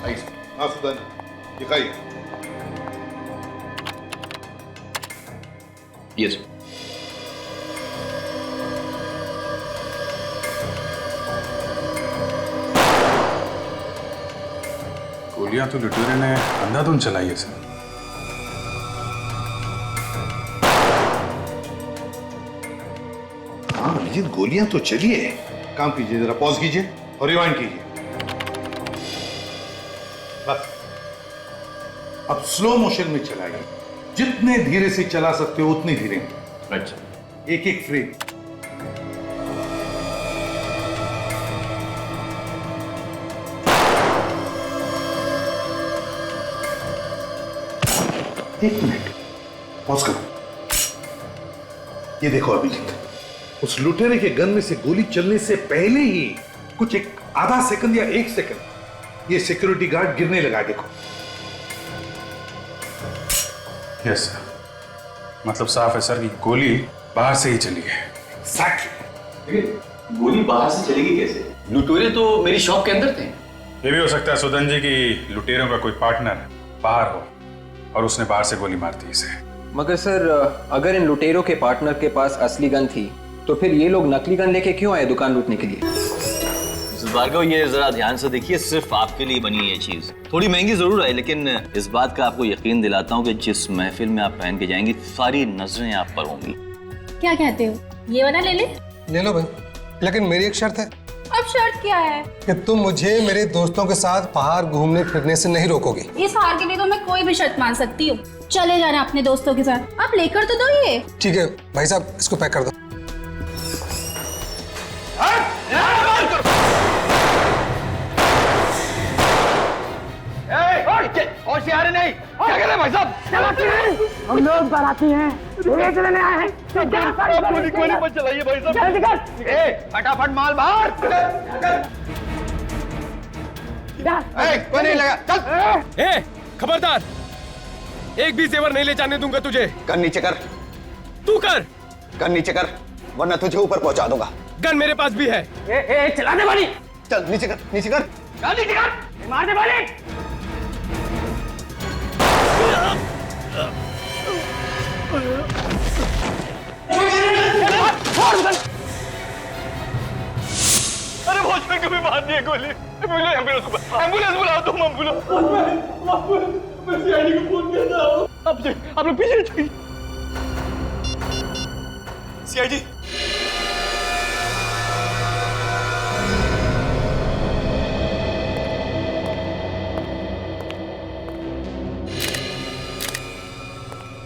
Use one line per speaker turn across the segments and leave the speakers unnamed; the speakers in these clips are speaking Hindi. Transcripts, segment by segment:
हाँ सुदान, दिखाइए।
यस।
गोलियां तो लुटेरे ने अंधाधुंध चलाई है सर।
हाँ अभिजीत, गोलियां तो चली है। काम कीजिए, जरा पॉज कीजिए और रिवाइंड कीजिए। बस अब स्लो मोशन में चलाइए। जितने धीरे से चला सकते हो उतने धीरे।
राइट।
एक एक फ्रेम। एक मिनट, पॉज करो। ये देखो अभिजीत, उस लुटेरे के गन में से गोली चलने से पहले ही कुछ एक आधा सेकंड या 1 सेकंड ये सिक्योरिटी गार्ड गिरने लगा। देखो।
यस सर, मतलब साफ है सर कि गोली बाहर से ही चली है।
एग्जैक्टली।
गोली बाहर से चलेगी कैसे? लुटेरे तो मेरी शॉप के अंदर थे।
ये भी हो सकता है सुदन जी की लुटेरों का कोई पार्टनर बाहर हो और उसने बाहर से गोली मार दी इसे।
मगर सर, अगर इन लुटेरों के पार्टनर के पास असली गन थी तो फिर ये लोग नकली गन लेके क्यों आए दुकान लूटने के लिए?
भार्गव, ये जरा ध्यान से देखिए, सिर्फ आपके लिए बनी है ये चीज। थोड़ी महंगी जरूर है, लेकिन इस बात का आपको यकीन दिलाता हूँ कि जिस महफिल में आप पहन के जाएंगी सारी नजरें आप पर होंगी।
क्या कहते हो, ये वाला ले ले?
ले लो भाई, लेकिन मेरी एक शर्त है।
अब शर्त क्या है?
कि तुम मुझे मेरे दोस्तों के साथ बाहर घूमने फिरने से नहीं रोकोगे।
इस हार के लिए तो मैं कोई भी शर्त मान सकती हूँ। चले जाना अपने दोस्तों के साथ। आप लेकर तो दो ये।
ठीक है भाई साहब, इसको पैक कर दो।
होशियार नहीं, क्या कर रहे हैं भाई साहब? चलाते हैं, हम लोग बाराती हैं, बेच लेने आए हैं। गोली मत चलाइए भाई साहब। जल्दी कर। ए, फटाफट माल बाहर। कोई नहीं लगा, चल।
ए, खबरदार, एक भी जेवर नहीं ले जाने दूंगा तुझे।
गन नीचे कर।
तू कर।
गन नीचे कर, वरना तुझे ऊपर पहुंचा दूंगा।
गन मेरे पास भी है।
ए, चला दे वाली। चल नीचे कर, नीचे कर। गन नीचे कर, मार दे वाली। अरे वॉचमैन को भी मार दिया गोली। एम्बुलेंस बुलाओ, तुम एम्बुलेंस। मैं सीआईडी को फोन किया था। आप लोग पीछे जाइए। सीआईडी।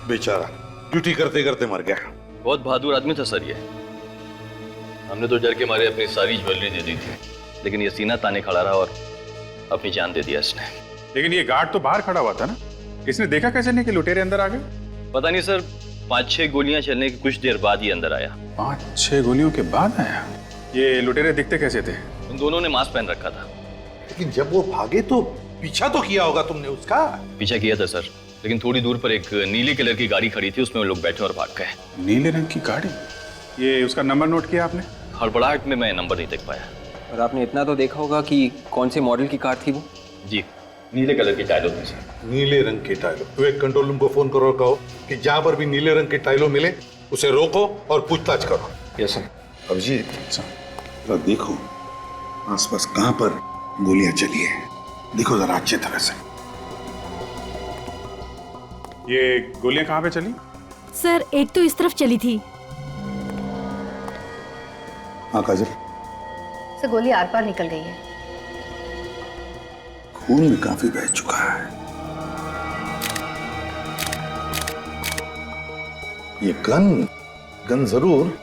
बेचारा ड्यूटी करते करते मर गया।
बहुत बहादुर आदमी था सर ये। हमने तो डर के मारे अपनी सारी ज्वेलरी दे दी थी, लेकिन ये सीना ताने खड़ा रहा और अपनी जान दे दिया इसने।
लेकिन ये गार्ड तो बाहर खड़ा हुआ था ना, इसने देखा कैसे नहीं कि लुटेरे अंदर आ गए?
पता नहीं सर, 5-6 गोलियां चलने के कुछ देर बाद ही अंदर आया।
5-6 गोलियों के बाद आया? ये लुटेरे दिखते कैसे थे?
उन दोनों ने मास्क पहन रखा था।
लेकिन जब वो भागे तो पीछा तो किया होगा तुमने उसका?
पीछा किया था सर, लेकिन थोड़ी दूर पर एक नीले कलर की गाड़ी खड़ी थी, उसमें वो लोग बैठे और भाग गए।
नीले रंग की गाड़ी? ये उसका नंबर नोट किया आपने?
हड़बड़ाहट में मैं नंबर नहीं देख पाया।
और आपने इतना तो देखा होगा कि कौन से मॉडल की कार थी वो?
जी, नीले कलर की टाइलों में सर।
नीले रंग के टाइलों। तो एक कंट्रोल रूम को फोन करो और कहो कि जहां पर भी नीले रंग के टाइलों मिले उसे रोको और पूछताछ करो।
Yes sir.
अभिजीत, जरा देखो आसपास कहां पर गोलियां चली है, देखो जरा अच्छी तरह से।
ये गोलियां कहां पे चली?
सर, एक तो इस तरफ चली थी।
हाँ काजल,
सर गोली आर पार निकल गई है।
खून भी काफी बह चुका है। ये गन जरूर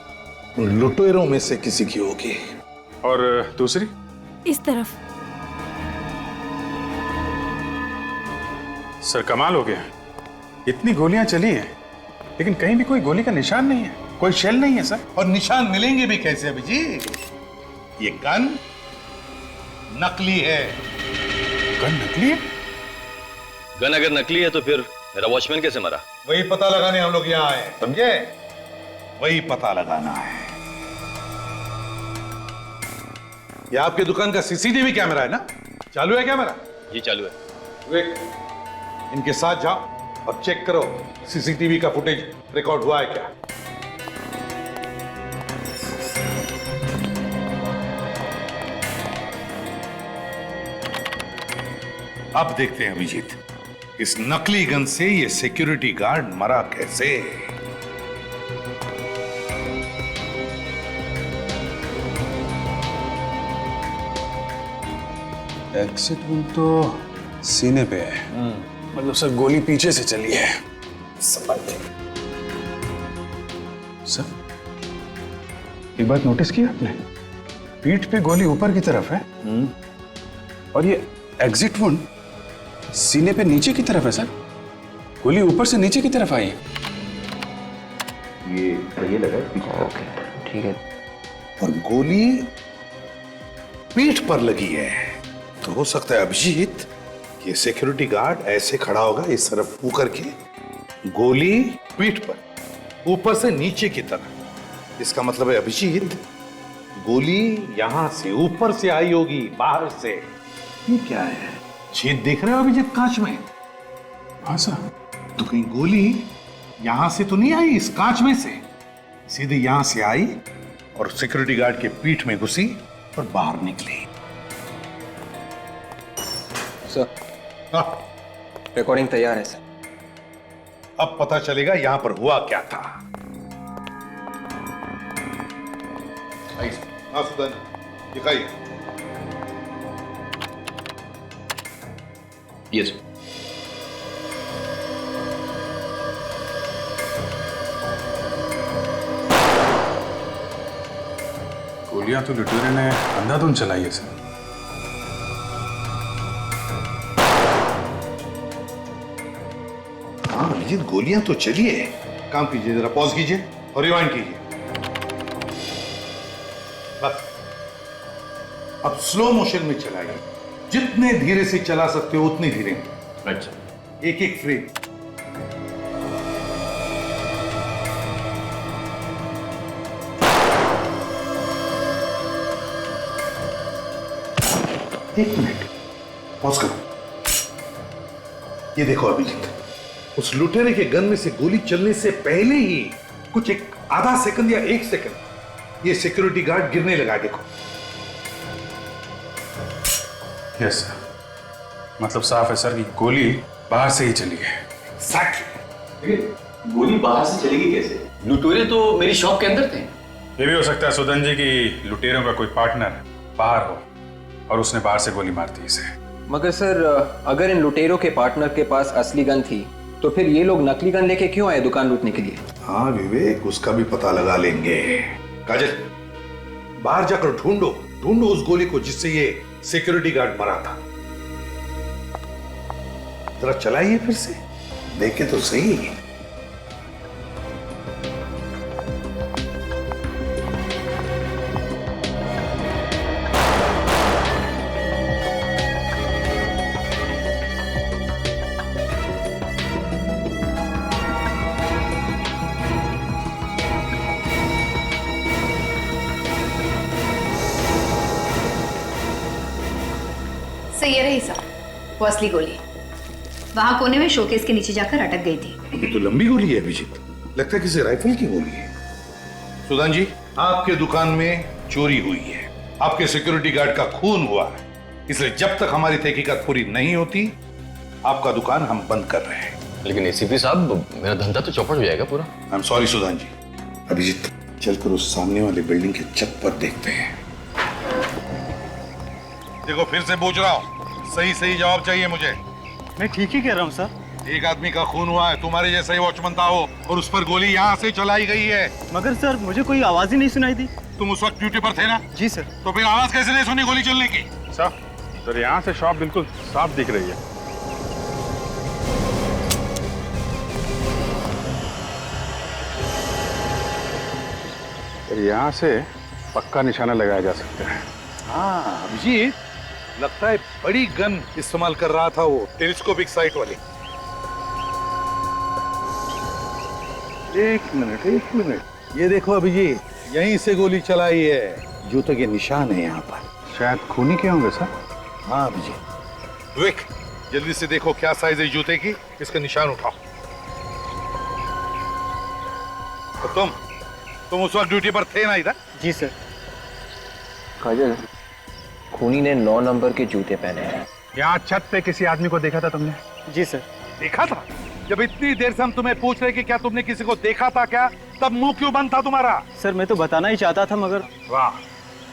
उन लुटेरों में से किसी की होगी।
और दूसरी?
इस तरफ।
सर कमाल हो गया, इतनी गोलियां चली हैं लेकिन कहीं भी कोई गोली का निशान नहीं है, कोई शेल नहीं है सर।
और निशान मिलेंगे भी कैसे अभिजीत? ये गन नकली है।
गन नकली है?
गन अगर नकली है तो फिर मेरा वॉचमैन कैसे मरा?
वही पता लगाने हम लोग यहाँ आए, समझे? वही पता लगाना है। ये आपके दुकान का सीसीटीवी कैमरा है ना? चालू है कैमरा?
जी चालू है।
विवेक, इनके साथ जाओ और चेक करो सीसीटीवी का फुटेज रिकॉर्ड हुआ है क्या। अब देखते हैं अभिजीत, इस नकली गन से ये सिक्योरिटी गार्ड मरा कैसे।
एग्जिट वुंड तो सीने पे है, मतलब सर गोली पीछे से चली है। सर एक बात नोटिस की आपने, पीठ पे गोली ऊपर की तरफ है और ये एग्जिट वुंड सीने पे नीचे की तरफ है। सर गोली ऊपर से नीचे की तरफ आई है।
ये लगा है।
ओके ठीक है।
और गोली पीठ पर लगी है, तो हो सकता है अभिजीत ये सिक्योरिटी गार्ड ऐसे खड़ा होगा इस तरफ मुंह करके, गोली पीठ पर ऊपर से नीचे की तरफ। इसका मतलब है अभिजीत गोली यहां से ऊपर से आई होगी, बाहर से। ये क्या है, छेद देख रहे हो अभिजीत कांच में?
हाँ सर।
तो कहीं गोली यहां से तो नहीं आई इस कांच में से, सीधे यहां से आई और सिक्योरिटी गार्ड के पीठ में घुसी और बाहर निकली।
सर
हाँ,
रिकॉर्डिंग तैयार है सर।
अब पता चलेगा यहां पर हुआ क्या था। हाँ सुदान, दिखाइए।
यस।
गोलियां तो लुटेरे ने अंधाधुंध चलाई है सर।
हाँ अभिजीत, गोलियां तो चली है। काम कीजिए, जरा पॉज कीजिए और रिवाइंड कीजिए। बस अब स्लो मोशन में चलाइए, जितने धीरे से चला सकते हो उतने धीरे।
अच्छा।
एक एक फ्रेम। एक मिनट, पॉज करो। ये देखो अभिजीत, उस लुटेरे के गन में से गोली चलने से पहले ही कुछ एक आधा सेकंड या 1 सेकंड ये सिक्योरिटी गार्ड गिरने लगा। देखो।
यस सर, मतलब साफ है सर कि गोली बाहर से ही चली है।
एग्जैक्टली।
गोली बाहर से चलेगी कैसे? लुटेरे तो मेरी शॉप के अंदर थे।
ये भी हो सकता है सुदन जी की लुटेरों का कोई पार्टनर बाहर हो और उसने बाहर से गोली मार दी इसे।
मगर सर अगर इन लुटेरों के पार्टनर के पास असली गन थी तो फिर ये लोग नकली गन लेके क्यों आए दुकान लूटने के लिए?
हाँ विवेक, उसका भी पता लगा लेंगे। काजल, बाहर जाकर ढूंढो उस गोली को जिससे ये सिक्योरिटी गार्ड मरा था। जरा चलाइए फिर से, देखे तो सही।
सही है रही साहब, वो असली गोली वहां कोने में शोकेस के नीचे जाकर अटक गई थी।
ये तो लंबी गोली है अभिजीत, लगता है किसी राइफल की गोली है। सुदान जी, आपके दुकान में चोरी हुई है, आपके सिक्योरिटी गार्ड का खून हुआ है, इसलिए जब तक हमारी तहकीकात पूरी नहीं होती आपका दुकान हम बंद कर रहे हैं।
लेकिन एसीपी साहब, मेरा धंधा तो चौपट हो जाएगा पूरा।
आई एम सॉरी सुदान जी। अभिजीत, चलकर उस सामने वाले बिल्डिंग के छत पर देखते हैं। देखो, फिर से पूछ रहा हूँ, सही जवाब चाहिए मुझे।
मैं ठीक ही कह रहा हूँ सर।
एक आदमी का खून हुआ है, तुम्हारे जैसा ही वॉचमैन था वो, और उस पर गोली यहाँ से चलाई गई है।
मगर सर मुझे कोई आवाज ही नहीं सुनाई दी।
तुम उस वक्त ड्यूटी पर थे ना?
जी सर।
तो फिर आवाज कैसे नहीं सुनी गोली चलने की?
सर यहाँ से शॉप बिल्कुल साफ दिख रही है। यहाँ से पक्का निशाना लगाया जा सकता है।
हाँ अभिजीत, लगता है बड़ी गन इस्तेमाल कर रहा था वो, टेलीस्कोपिक साइट वाली। एक मिनट, ये देखो अभिजीत, यहीं से गोली चलाई है, जूते के निशान है यहाँ पर।
शायद खूनी के होंगे सर।
हाँ अभिजीत, विक, जल्दी से देखो क्या साइज है जूते की, इसका निशान उठाओ। तो तुम उस वक्त ड्यूटी पर थे ना इधर?
जी सर।
काजल, खूनी ने 9 नंबर के जूते पहने हैं।
यहाँ छत पे किसी आदमी को देखा था तुमने?
जी सर।
देखा था? जब इतनी देर से हम तुम्हें पूछ रहे कि क्या तुमने किसी को देखा था क्या, तब मुंह क्यों बंद था तुम्हारा?
सर मैं तो बताना ही चाहता था मगर।
वाह,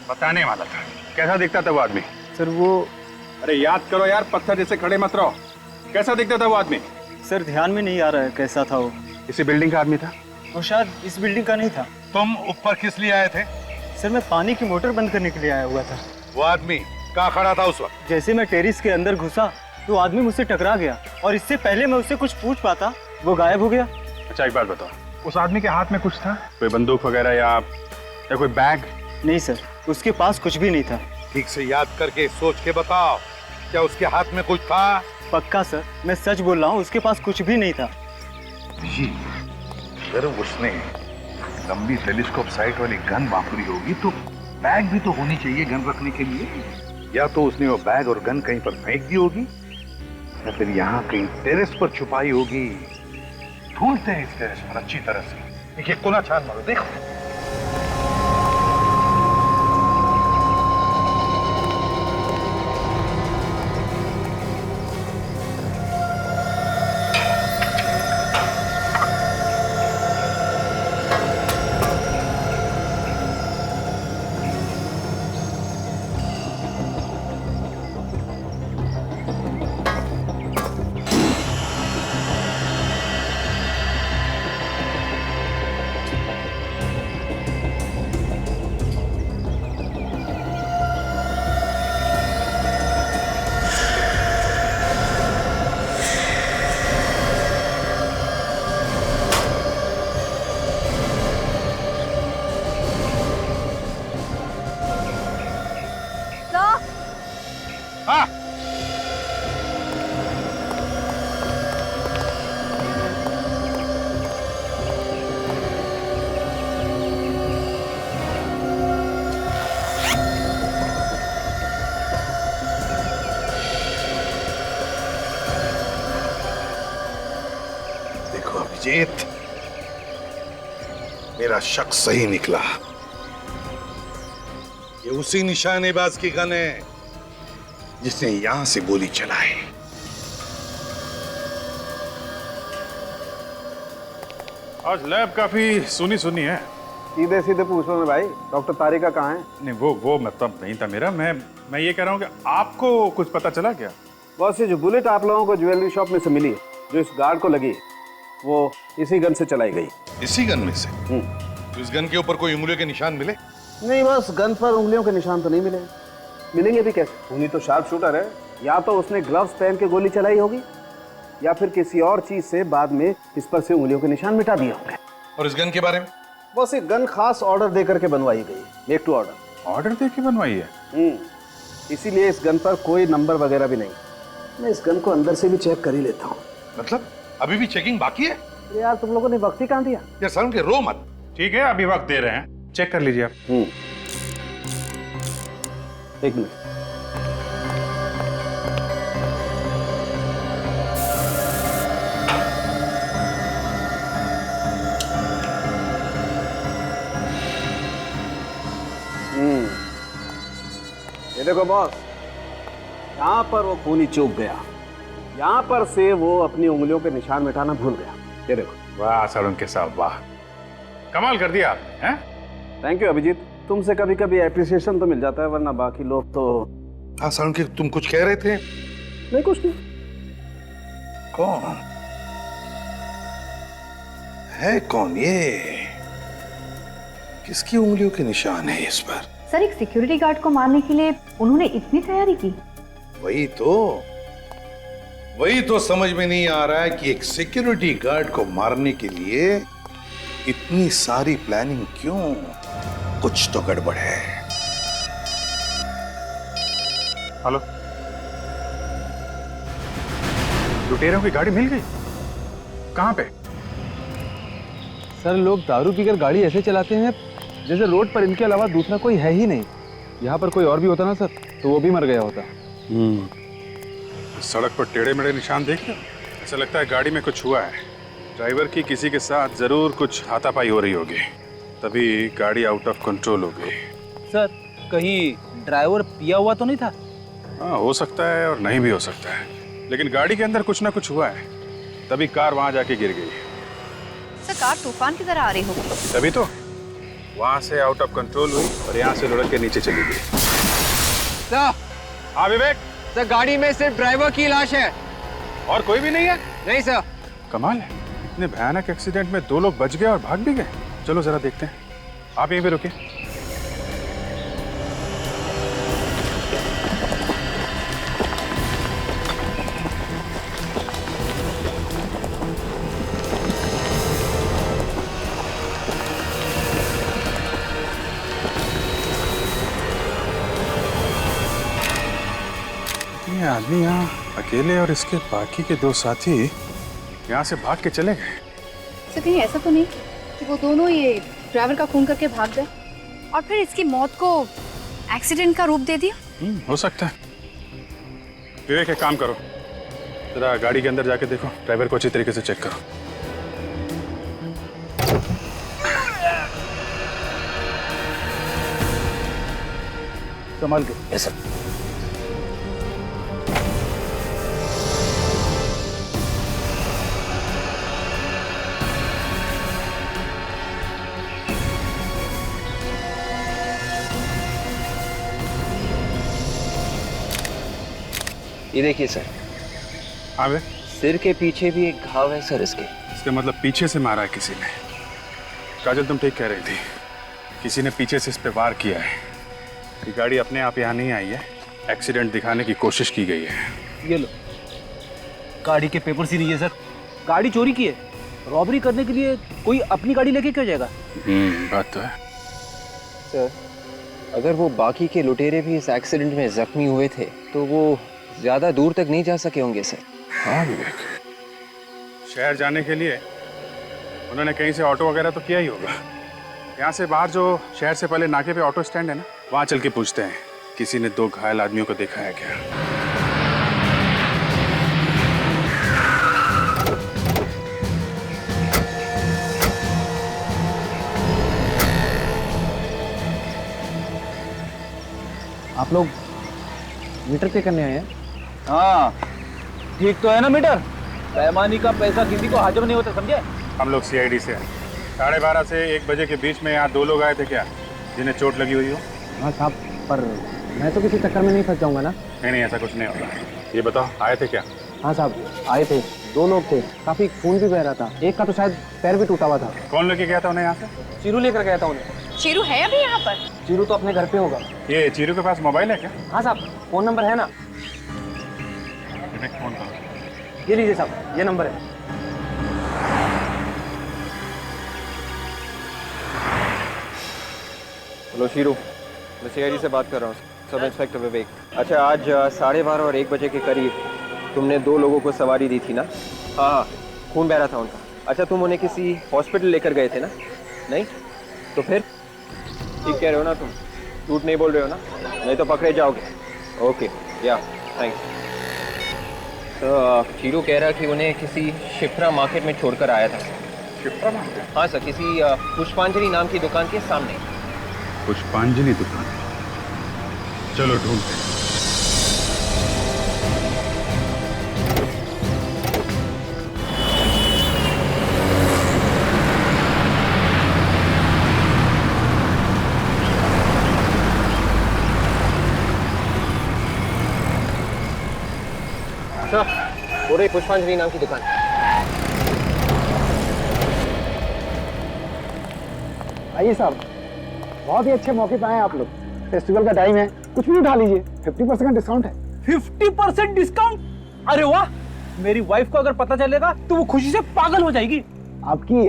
बताने वाला था। कैसा दिखता था वो आदमी?
सर वो,
अरे याद करो यार, पत्थर जैसे खड़े मत रहो। कैसा दिखता था वो आदमी?
सर ध्यान में नहीं आ रहा है कैसा था वो।
इसी बिल्डिंग का आदमी था?
वो शायद इस बिल्डिंग का नहीं था।
तुम ऊपर किस लिए आए थे?
सर मैं पानी की मोटर बंद करने के लिए आया हुआ था।
वो आदमी कहाँ खड़ा था उस वक्त?
जैसे मैं टेरिस के अंदर घुसा तो आदमी मुझसे टकरा गया और इससे पहले मैं उससे कुछ पूछ पाता वो गायब हो गया।
अच्छा एक बात बताओ, उस आदमी के हाथ में कुछ था? कोई बंदूक वगैरह या कोई बैग?
नहीं सर, उसके पास कुछ भी नहीं था।
ठीक से याद करके सोच के बताओ, क्या उसके हाथ में कुछ था?
पक्का सर, मैं सच बोल रहा हूँ, उसके पास कुछ भी नहीं था।
जी, अगर उसने लंबी टेलीस्कोप साइट वाली गन वापरी होगी तो बैग भी तो होनी चाहिए गन रखने के लिए। या तो उसने वो बैग और गन कहीं पर फेंक दी होगी या फिर यहाँ कहीं टेरेस पर छुपाई होगी। ढूंढते हैं इस टेरेस पर अच्छी तरह से। एक कोना छान मारो, देखो। अभिजीत, मेरा शक सही निकला। ये उसी निशानेबाज की गन है जिसने यहां से गोली चलाई।
आज लैब काफी सुनी सुनी है।
सीधे सीधे पूछ लो ना भाई, डॉक्टर तारिका कहाँ है?
नहीं वो मतलब नहीं था मेरा। मैं ये कह रहा हूँ कि आपको कुछ पता चला क्या?
बॉस, ये जो बुलेट आप लोगों को ज्वेलरी शॉप में से मिली है, जो इस गार्ड को लगी, वो इसी गन से चलाई गई।
इसी गन में से? तो इस गन के ऊपर कोई उंगलियों के निशान मिले?
नहीं, बस गन पर उंगलियों के निशान तो नहीं मिले। मिलेंगे भी कैसे? खूनी तो शार्प शूटर है। या तो उसने ग्लव्स पहन के गोली चलाई होगी या फिर किसी और चीज से बाद में इस पर से उंगलियों के निशान मिटा दिए होंगे।
और इस गन के बारे में?
बस ये गन खास ऑर्डर दे करके बनवाई गई, मेक टू ऑर्डर।
ऑर्डर दे के बनवाई है?
इसीलिए इस गन पर कोई नंबर वगैरह भी नहीं। मैं इस गन को अंदर से भी चेक कर ही लेता हूँ।
मतलब अभी भी चेकिंग बाकी है?
यार तुम लोगों ने वक्त ही कहाँ दिया?
यार साउंड के रो मत।
ठीक है, अभी वक्त दे रहे हैं, चेक कर लीजिए आप।
एक मिनट। ये देखो बॉस, यहाँ पर वो खूनी चूक गया। यहाँ पर से वो अपनी उंगलियों के निशान मिटाना भूल गया। ये देखो।
वाह सालुंके साहब, वाह, कमाल कर दिया आपने। हैं?
थैंक यू अभिजीत, तुमसे कभी कभी एप्रिसिएशन तो मिल जाता है, वरना बाकी लोग तो।
हाँ साउंड के, तुम कुछ कह रहे थे?
नहीं, कुछ नहीं।
कौन है? कौन ये? किसकी उंगलियों के निशान है इस पर?
सर, एक सिक्योरिटी गार्ड को मारने के लिए उन्होंने इतनी तैयारी की?
वही तो समझ में नहीं आ रहा है कि एक सिक्योरिटी गार्ड को मारने के लिए इतनी सारी प्लानिंग क्यों? कुछ तो गड़बड़ है।
हेलो, लुटेरों की गाड़ी मिल गई? कहाँ पे?
सर, लोग दारू पीकर गाड़ी ऐसे चलाते हैं जैसे रोड पर इनके अलावा दूसरा कोई है ही नहीं। यहाँ पर कोई और भी होता ना सर, तो वो भी मर गया होता।
सड़क पर टेढ़े मेढ़े निशान देख रहे हो? ऐसा लगता है गाड़ी में कुछ हुआ है। ड्राइवर की किसी के साथ जरूर कुछ हाथापाई हो रही होगी, तभी गाड़ी आउट ऑफ कंट्रोल हो गई।
सर कहीं ड्राइवर पिया हुआ तो नहीं था?
हाँ, हो सकता है और नहीं भी हो सकता है, लेकिन गाड़ी के अंदर कुछ ना कुछ हुआ है, तभी कार वहां जाके गिर गई।
सर कार तूफान की तरह आ रही होगी।
तभी तो वहां से आउट ऑफ कंट्रोल हुई और यहाँ से लुढ़क के नीचे चली गई।
सर,
हाँ विवेक,
सर गाड़ी में सिर्फ ड्राइवर की लाश है
और कोई भी नहीं है?
नहीं सर।
कमाल है, इतने भयानक एक्सीडेंट में 2 लोग बच गए और भाग भी गए। चलो जरा देखते हैं, आप यहीं पे रुकिए। ये आदमी यहाँ अकेले और इसके बाकी के 2 साथी यहाँ से भाग के चले गए।
सर कहीं ऐसा तो नहीं कि वो दोनों ये ड्राइवर का खून करके भाग गए और फिर इसकी मौत को एक्सीडेंट का रूप दे दिया?
हो सकता है। विवेक एक काम करो, जरा गाड़ी के अंदर जाके देखो, ड्राइवर को अच्छी तरीके से चेक करो।
संभाल के।
Yes sir.
ये देखिए सर,
हाँ वे,
सिर के पीछे भी एक घाव है सर इसके।
इसका मतलब पीछे से मारा है किसी ने। काजल तुम ठीक कह रही थी, किसी ने पीछे से इस पे वार किया है। ये गाड़ी अपने आप यहाँ नहीं आई है, एक्सीडेंट दिखाने की कोशिश की गई है।
ये लो, गाड़ी के पेपर ही नहीं है सर। गाड़ी चोरी की है, रॉबरी करने के लिए कोई अपनी गाड़ी लेके क्यों जाएगा?
बात तो है।
सर अगर वो बाकी के लुटेरे भी इस एक्सीडेंट में जख्मी हुए थे तो वो ज्यादा दूर तक नहीं जा सके होंगे सर।
हाँ विवेक, शहर जाने के लिए उन्होंने कहीं से ऑटो वगैरह तो किया ही होगा। यहाँ से बाहर जो शहर से पहले नाके पे ऑटो स्टैंड है ना, वहाँ चल के पूछते हैं किसी ने 2 घायल आदमियों को देखा है क्या।
आप लोग मीटर पे करने आए हैं? हाँ ठीक तो है ना मीटर? बेईमानी का पैसा किसी को हाजिर नहीं होता, समझे?
हम लोग CID से हैं। 12:30 से 1 बजे के बीच में यहाँ 2 लोग आए थे क्या, जिन्हें चोट लगी हुई हो?
हाँ साहब, पर मैं तो किसी चक्कर में नहीं फंस जाऊंगा ना।
नहीं ऐसा कुछ नहीं होगा। ये बताओ आए थे क्या?
हाँ साहब आए थे, 2 लोग थे, काफी खून भी बह रहा था, एक का तो शायद पैर भी टूटा हुआ था।
कौन लेके गया था उन्हें यहाँ से?
चीरू लेकर गया था उन्हें।
चीरू है अभी यहाँ पर?
चीरू तो अपने घर पे होगा।
ये चीरू के पास मोबाइल है क्या?
हाँ साहब, फोन नंबर है ना?
फोन करो।
ये लीजिए साहब, ये नंबर है।
हेलो शीरू, मैं CID से बात कर रहा हूँ, सब इंस्पेक्टर विवेक। अच्छा, आज 12:30 और 1 बजे के करीब तुमने 2 लोगों को सवारी दी थी ना? हाँ, खून बह रहा था उनका। अच्छा, तुम उन्हें किसी हॉस्पिटल लेकर गए थे ना? नहीं? तो फिर ठीक कह रहे हो ना तुम? झूठ नहीं बोल रहे हो ना? नहीं तो पकड़े जाओगे। ओके, या थैंक्स। तो शीरू कह रहा कि उन्हें किसी शिप्रा मार्केट में छोड़कर आया था।
शिप्रा मार्केट?
हाँ सर, किसी पुष्पांजलि नाम की दुकान के सामने।
पुष्पांजलि दुकान? चलो ढूंढते हैं।
हो रही पुष्पांजलि नाम की दुकान।
आइए साहब, बहुत ही अच्छे मौके पे आए आप लोग। फेस्टिवल का टाइम है, कुछ भी उठा लीजिए, 50% डिस्काउंट है। 50% डिस्काउंट? अरे वाह, मेरी वाइफ को अगर पता चलेगा तो वो खुशी से पागल हो जाएगी। आपकी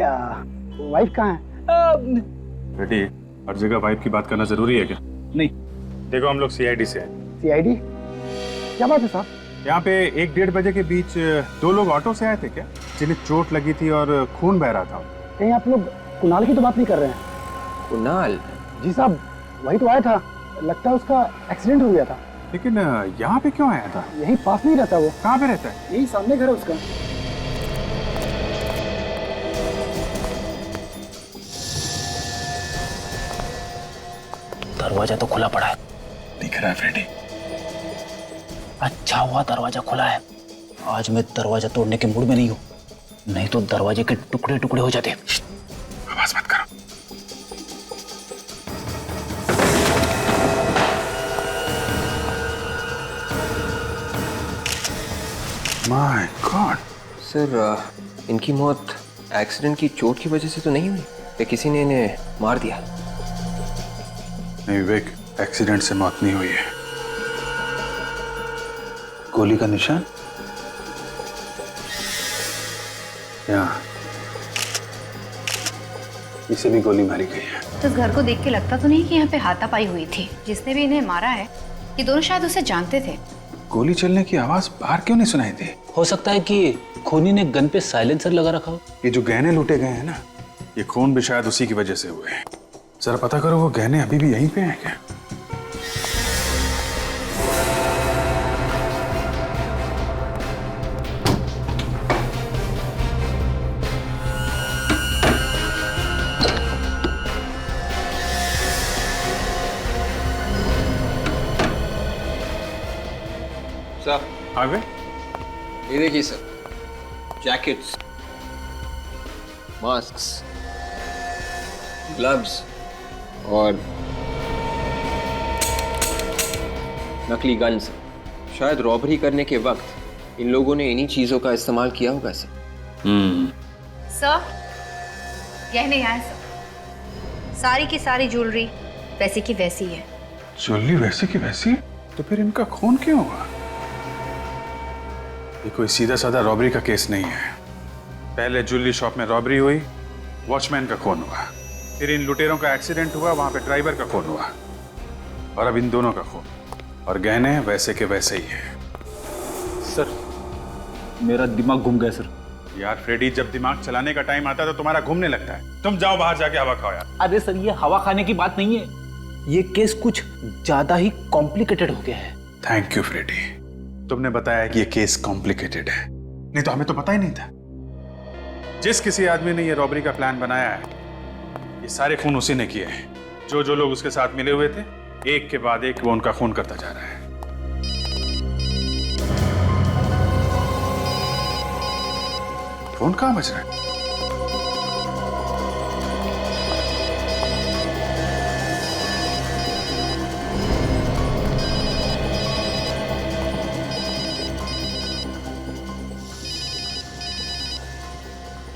वाइफ कहाँ है?
बेटी, हर जगह वाइफ की बात करना जरूरी है क्या?
नहीं।
देखो, हम लोग CID से हैं।
CID? क्या बात है साहब?
यहाँ पे 1-1:30 बजे के बीच 2 लोग ऑटो से आए थे क्या, जिन्हें चोट लगी थी और खून बह रहा था?
कहीं आप लोग कुणाल की तो बात नहीं कर रहे हैं?
कुणाल?
जी साहब, वही तो आया था, लगता है उसका एक्सीडेंट हो गया था।
लेकिन यहाँ पे क्यों आया था?
यही पास नहीं रहता वो,
कहाँ पे रहता है?
यही सामने घर है उसका।
दरवाजा तो खुला पड़ा है।
दिख रहा है फ्रेडी?
अच्छा हुआ दरवाजा खुला है। आज मैं दरवाजा तोड़ने के मूड में नहीं हूँ, नहीं तो दरवाजे के टुकड़े टुकड़े हो जाते।
आवाज मत करो। My God.
सर इनकी मौत एक्सीडेंट की चोट की वजह से तो नहीं हुई, या किसी ने इन्हें मार दिया?
नहीं विवेक, एक्सीडेंट से मौत नहीं हुई है। गोली का निशान यहाँ, इसे भी गोली मारी गई है।
तो इस घर को देख के लगता तो नहीं कि यहाँ पे हाथापाई हुई थी। जिसने भी इन्हें मारा है ये दोनों शायद उसे जानते थे।
गोली चलने की आवाज बाहर क्यों नहीं सुनाई दी?
हो सकता है कि खूनी ने गन पे साइलेंसर लगा रखा हो।
ये जो गहने लूटे गए हैं ना, ये खून भी शायद उसी की वजह से हुए हैं। जरा पता करो वो गहने अभी भी यहीं पे हैं क्या?
सर
आगे
ये देखिए सर, जैकेट्स, मास्क्स, ग्लव्स और नकली गन्स। शायद रॉबरी करने के वक्त इन लोगों ने इन्हीं चीजों का इस्तेमाल किया होगा सर।
सर गहने यहाँ है सर, सारी की सारी ज्वेलरी वैसी की वैसी है।
ज्वेलरी वैसी की वैसी? तो फिर इनका खून क्यों हुआ? ये कोई सीधा साधा रॉबरी का केस नहीं है। पहले ज्वेलरी शॉप में रॉबरी हुई, वॉचमैन का खून हुआ, फिर इन लुटेरों का एक्सीडेंट हुआ, वहां पे ड्राइवर का खून हुआ, और अब इन दोनों का खून। और गहने वैसे के वैसे ही हैं।
सर मेरा दिमाग घूम गया सर।
यार फ्रेडी, जब दिमाग चलाने का टाइम आता है तो तुम्हारा घूमने लगता है। तुम जाओ बाहर जाके हवा खाओ यार।
अरे सर ये हवा खाने की बात नहीं है, ये केस कुछ ज्यादा ही कॉम्प्लिकेटेड हो गया है।
थैंक यू फ्रेडी, तुमने बताया कि ये केस कॉम्प्लिकेटेड है, नहीं तो हमें तो पता ही नहीं था। जिस किसी आदमी ने ये रॉबरी का प्लान बनाया है, ये सारे खून उसी ने किए हैं। जो जो लोग उसके साथ मिले हुए थे, एक के बाद एक वो उनका खून करता जा रहा है। फोन कहां बज रहा है?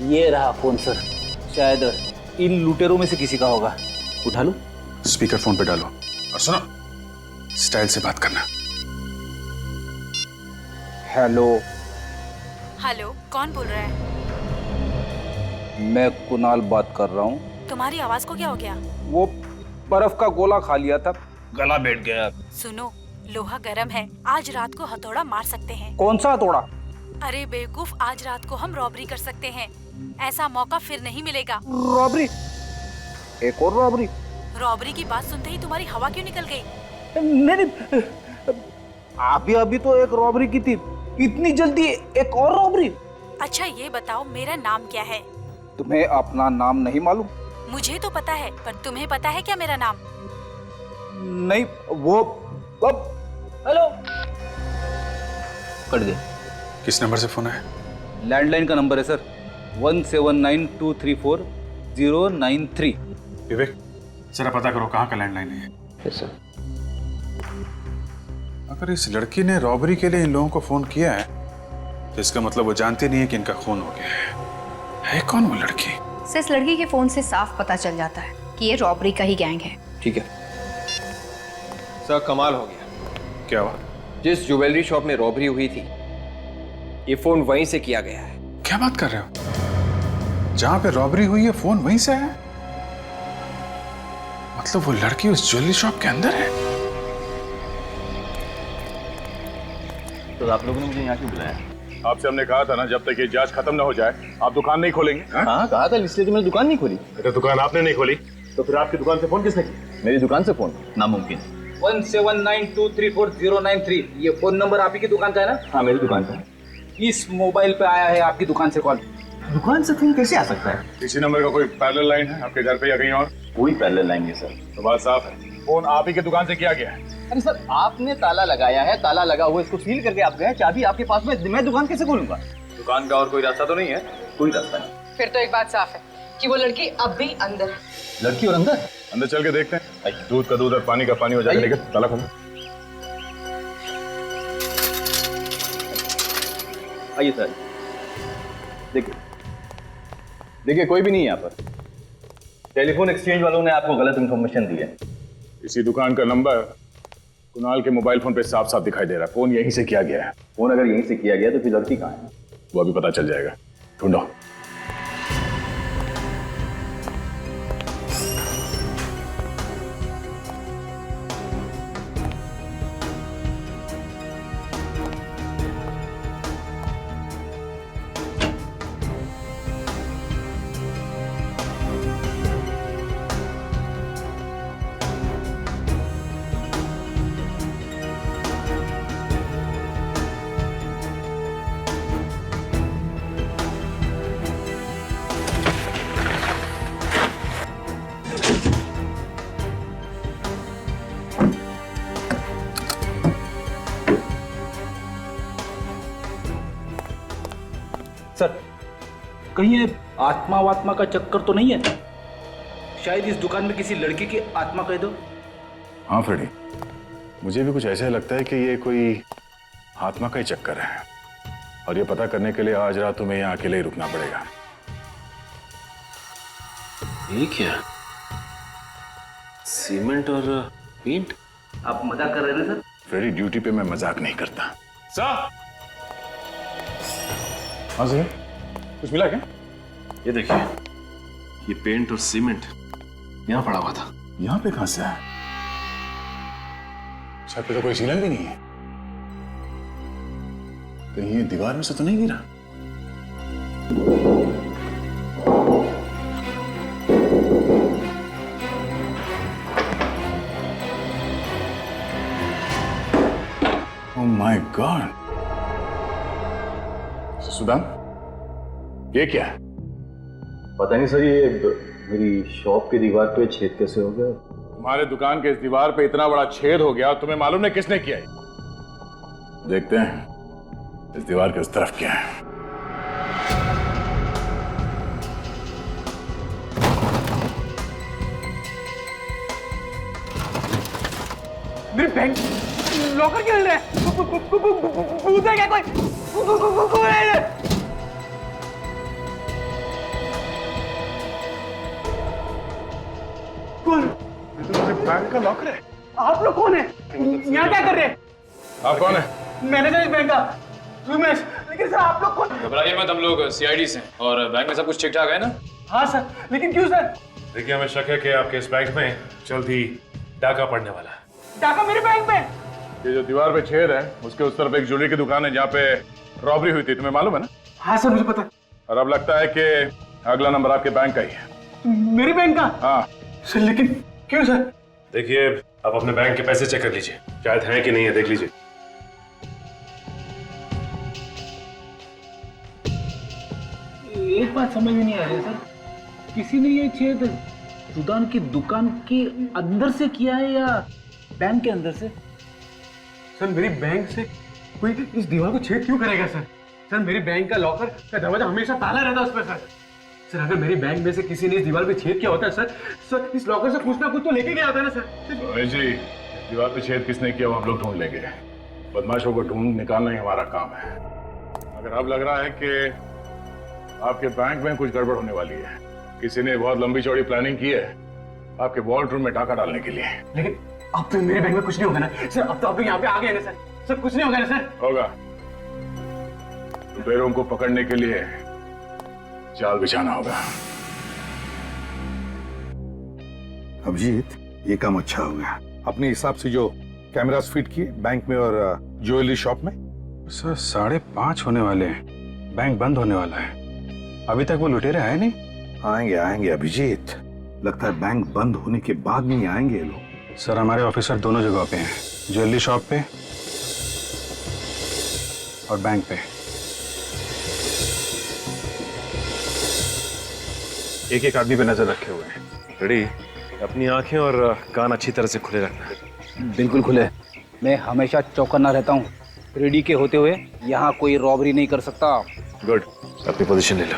ये रहा फोन सर, शायद इन लुटेरों में से किसी का होगा। उठा लो।
स्पीकर फोन पे डालो और सुनो, स्टाइल से बात करना।
हेलो,
हेलो, कौन बोल रहा है?
मैं कुणाल बात कर रहा हूँ।
तुम्हारी आवाज को क्या हो गया?
वो बर्फ का गोला खा लिया था, गला बैठ गया।
सुनो, लोहा गर्म है, आज रात को हथौड़ा मार सकते हैं।
कौन सा हथौड़ा?
अरे बेवकूफ, आज रात को हम रॉबरी कर सकते हैं, ऐसा मौका फिर नहीं मिलेगा।
रॉबरी? एक और रॉबरी?
रॉबरी की बात सुनते ही तुम्हारी हवा क्यों निकल गई?
नहीं, अभी तो एक रॉबरी की थी, इतनी जल्दी एक और रॉबरी?
अच्छा ये बताओ, मेरा नाम क्या है?
तुम्हें अपना नाम नहीं मालूम?
मुझे तो पता है, पर तुम्हें पता है क्या मेरा नाम?
नहीं, वो हेलो,
कर दे।
किस नंबर से फोन है?
लैंडलाइन का नंबर है सर, 1792340093।
विवेक, जरा पता करो कहाँ का लैंडलाइन है।
Yes sir.
अगर इस लड़की ने रॉबरी के लिए इन लोगों को फोन किया है, तो इसका मतलब वो जानती नहीं है कि इनका खून हो गया है कौन वो लड़की?
से इस लड़की के फोन से साफ पता चल जाता है कि ये रॉबरी का ही गैंग है।
ठीक है सर, कमाल हो गया।
क्या हुआ?
जिस ज्वेलरी शॉप में रॉबरी हुई थी, ये फोन वहीं से किया गया है।
क्या बात कर रहे हो? जहां पे रॉबरी हुई है फोन वहीं से है? मतलब वो लड़की उस ज्वेलरी शॉप के अंदर है?
तो आप लोगों ने मुझे यहाँ क्यों बुलाया?
आपसे हमने कहा था ना, जब तक ये जांच खत्म ना हो जाए आप दुकान नहीं खोलेंगे।
हाँ कहा था, इसलिए तो मैंने दुकान नहीं खोली।
बेटा दुकान आपने नहीं खोली तो फिर आपकी दुकान से फोन किसने किया?
मेरी दुकान से फोन नामुमकिन।
1792340993 ये फोन नंबर आप ही की दुकान का है ना?
हाँ मेरी दुकान पर।
इस मोबाइल पे आया है आपकी दुकान से कॉल।
दुकान से फोन कैसे आ सकता है?
इसी नंबर का कोई पैरेलल लाइन है आपके घर पे या कहीं और?
कोई पैरेलल लाइन है सर।
तो बात साफ है, फोन आप ही के दुकान से किया गया है।
अरे सर आपने ताला लगाया है, ताला लगा हुआ इसको सील करके आप गए, चाबी आपके पास में, मैं दुकान कैसे खोलूंगा?
दुकान का और कोई रास्ता तो नहीं है?
कोई रास्ता नहीं।
फिर तो एक बात साफ है कि वो लड़की अब भी अंदर है।
लड़की और अंदर?
अंदर चल के देखते हैं। दूध का दूध और पानी का पानी हो जाएगा। लेकिन ताला खोलो।
आइए सर, देखिए कोई भी नहीं है यहाँ पर। टेलीफोन एक्सचेंज वालों ने आपको गलत इंफॉर्मेशन दी है।
इसी दुकान का नंबर कुणाल के मोबाइल फोन पे साफ साफ दिखाई दे रहा है। फोन यहीं से किया गया है।
फोन अगर यहीं से किया गया तो फिर लड़की कहाँ है?
वो अभी पता चल जाएगा, ढूंढो।
सर कहीं ये आत्मा वात्मा का चक्कर तो नहीं है? शायद इस दुकान में किसी लड़की की आत्मा कह दो।
हाँ फ्रेडी, मुझे भी कुछ ऐसा लगता है कि ये कोई आत्मा का ही चक्कर है, और ये पता करने के लिए आज रात तुम्हें यहाँ अकेले ही रुकना पड़ेगा।
ये क्या? सीमेंट और पेंट?
आप मजाक कर रहे हैं सर?
फ्रेडी, ड्यूटी पे मैं मजाक नहीं करता। सर, हाँ सर, कुछ मिला क्या?
ये देखिए, ये पेंट और सीमेंट यहाँ पड़ा हुआ था।
यहाँ पे कहां से आया? छत पे तो कोई सीलन भी नहीं है। कहीं ये दीवार में से तो नहीं गिरा? Oh my God. सुदान, ये क्या है?
पता नहीं सर, ये मेरी शॉप की दीवार पे छेद कैसे हो गया?
तुम्हारे दुकान के इस दीवार पे इतना बड़ा छेद हो गया, तुम्हें मालूम नहीं किसने किया है? देखते हैं इस दीवार के उस तरफ क्या है।
मेरे बैंक लॉकर क्यों हिल रहा है? भूत है क्या कोई? कौन?
बैंक का लॉकर है।
आप लोग कौन है? यहाँ क्या कर रहे हैं?
आप कौन है?
मैनेजर इस बैंक का रमेश। लेकिन सर आप लोग कौन?
घबराइए मत, हम लोग सीआईडी से, और बैंक में सब कुछ ठीक ठाक है ना?
हाँ सर, लेकिन क्यों सर?
देखिए, हमें शक है कि आपके इस बैंक में जल्द ही डाका पड़ने वाला है।
डाका मेरे बैंक में?
ये जो दीवार पे छेद है, उसके उस तरफ एक ज्वेलरी की दुकान है जहाँ पे रॉबरी हुई थी, तुम्हें मालूम है ना?
हाँ सर, मुझे पता।
और अब लगता है कि अगला नंबर आपके बैंक का ही है।
मेरे बैंक का?
हाँ
सर, लेकिन क्यों सर?
देखिए, आप अपने बैंक के पैसे चेक कर लीजिए, शायद है कि नहीं है, देख लीजिए।
एक बात समझ में नहीं आ रही सर, किसी ने ये छेद सुदान की दुकान के अंदर से किया है या बैंक के अंदर से? सर, मेरी बैंक से कोई इस दीवार को छेद क्यों करेगा सर? सर, मेरी बैंक का लॉकर का दरवाजा हमेशा ताला रहता है उसमें सर। सर, अगर मेरी बैंक में से किसी ने इस दीवार पे छेद किया होता है सर, इस लॉकर से कुछ ना कुछ तो लेके गया होता है ना सर।
जी, दीवार पे छेद किसने किया वो हम लोग ढूंढ लेंगे। बदमाशों को ढूंढ निकालना ही हमारा काम है। अगर अब लग रहा है कि आपके बैंक में कुछ गड़बड़ होने वाली है, किसी ने बहुत लंबी चौड़ी प्लानिंग की है आपके वॉल्ट रूम में डाका डालने के लिए।
लेकिन अब तो मेरे बैंक में कुछ नहीं होगा ना सर? अब तो आप यहाँ पे आ गए ना सर? सर, कुछ नहीं होगा ना सर?
होगा। लुटेरों को पकड़ने के लिए जाल बिछाना होगा।
अभिजीत, ये काम अच्छा हो गया। अपने हिसाब से जो कैमरास फिट किए बैंक में और ज्वेलरी शॉप में।
सर 5:30 होने वाले हैं, बैंक बंद होने वाला है, अभी तक वो लुटेरे आए नहीं।
आएंगे आएंगे अभिजीत, लगता है बैंक बंद होने के बाद नहीं आएंगे ये लोग।
सर हमारे ऑफिसर दोनों जगह पे हैं, ज्वेलरी शॉप पे और बैंक पे।
एक एक आदमी पे नजर रखे हुए हैं। रेडी, अपनी आंखें और कान अच्छी तरह से खुले रखना।
बिल्कुल खुले। मैं हमेशा चौकन्ना रहता हूँ। रेडी के होते हुए यहाँ कोई रॉबरी नहीं कर सकता।
गुड, अपनी पोजीशन ले लो।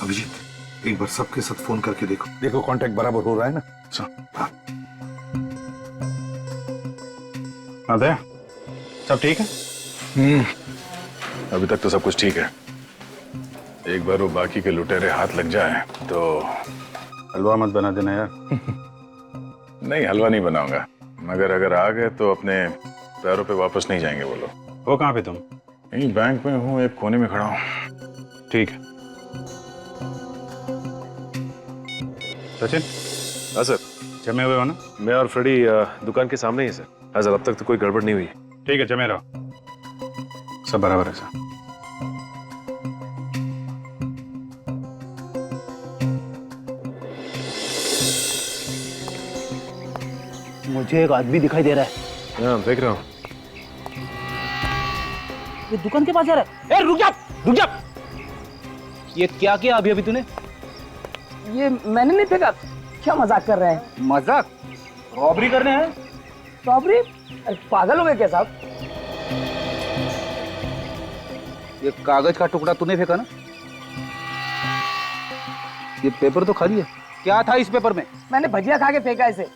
अभिजीत, एक बार सबके साथ फोन करके देखो, देखो कांटेक्ट बराबर हो रहा है ना? हाँ।
अदय, सब ठीक है?
अभी तक तो सब कुछ ठीक है। एक बार वो बाकी के लुटेरे हाथ लग जाए तो
हलवा मत बना देना यार।
नहीं, हलवा नहीं बनाऊंगा, मगर अगर आ गए तो अपने पैरों पे वापस नहीं जाएंगे वो लोग।
वो कहाँ पे तुम?
यहीं बैंक में हूँ, एक कोने में खड़ा हूँ।
ठीक है। सचिन?
हाँ सर।
जमे हुए हो ना?
मैं और फ्रेडी दुकान के सामने ही सर। हाँ सर, अब तक तो कोई गड़बड़ नहीं हुई।
ठीक है, जमे रहो, सब बराबर है सर।
मुझे एक आदमी दिखाई दे रहा है।
हाँ, देख रहा हूँ।
ये दुकान के पास जा रहा है। ए, रुक जा, रुक जा। ये क्या किया अभी अभी तूने?
ये मैंने नहीं फेंका। क्या मजाक कर रहे हैं?
मजाक? रॉबरी करने हैं?
रॉबरी? पागल हो गए क्या साहब?
ये कागज का टुकड़ा तूने फेंका ना? ये पेपर तो खाली है। क्या था इस पेपर में?
मैंने भजिया खा के फेंका इसे।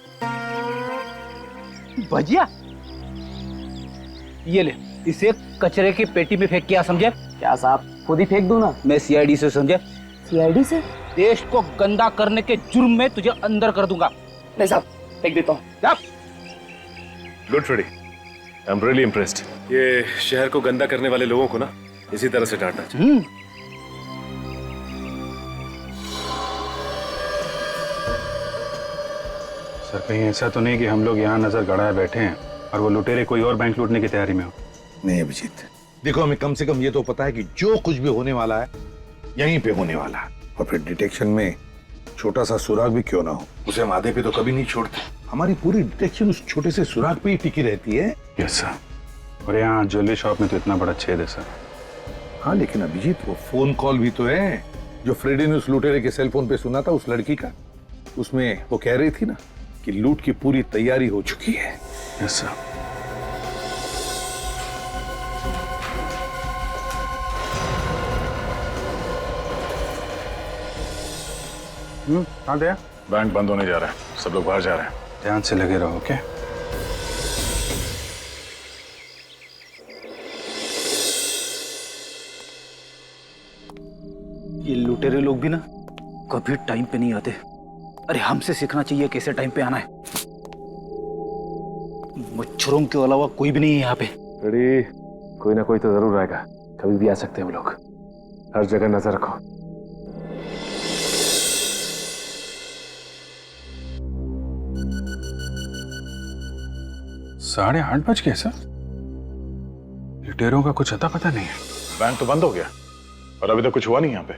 भजिया? ये ले, इसे कचरे की पेटी में फेंक के, समझे?
क्या साहब, खुद ही फेंक दूं ना?
मैं सीआईडी से, समझे?
सीआईडी से?
देश को गंदा करने के जुर्म में तुझे अंदर कर दूंगा।
नहीं साहब, फेंक देता हूँ।
Good Freddy, I am really impressed. ये शहर को गंदा करने वाले लोगों को ना इसी तरह से डांटना चाहिए।
सर कहीं ऐसा तो नहीं कि हम लोग यहाँ नजर गड़ाए बैठे हैं और वो लुटेरे कोई और बैंक लूटने की तैयारी में हो?
नहीं अभिजीत, देखो हमें कम से कम ये तो पता है कि जो कुछ भी होने वाला है यहीं पे होने वाला है। और फिर डिटेक्शन में छोटा सा सुराग भी क्यों ना हो, उसे हम आधे पे तो कभी नहीं छोड़ते। हमारी पूरी डिटेक्शन उस छोटे से सुराग पे ही टिकी रहती है।
Yes sir. और यहाँ ज्वेलरी शॉप में तो इतना बड़ा छेद है सर।
हाँ लेकिन अभिजीत, वो फोन कॉल भी तो है जो फ्रेडी ने उस लुटेरे के सेल फोन पे सुना था, उस लड़की का। उसमें वो कह रही थी ना कि लूट की पूरी तैयारी हो चुकी है।
Yes sir. कहाँ गया?
बैंक बंद होने जा रहा है, सब लोग बाहर जा रहे हैं।
ध्यान से लगे रहो, ओके?
ये लुटेरे लोग भी ना कभी टाइम पे नहीं आते। अरे हमसे सीखना चाहिए कैसे टाइम पे आना है। मच्छरों के अलावा कोई भी नहीं है यहाँ पे।
रेडी, कोई ना कोई तो जरूर आएगा, कभी भी आ सकते हैं वो लोग। हर जगह नजर रखो।
साढ़े 8 बज गए सर। लुटेरों का कुछ अता पता नहीं है।
बैंक तो बंद हो गया और अभी तक कुछ हुआ नहीं यहाँ पे।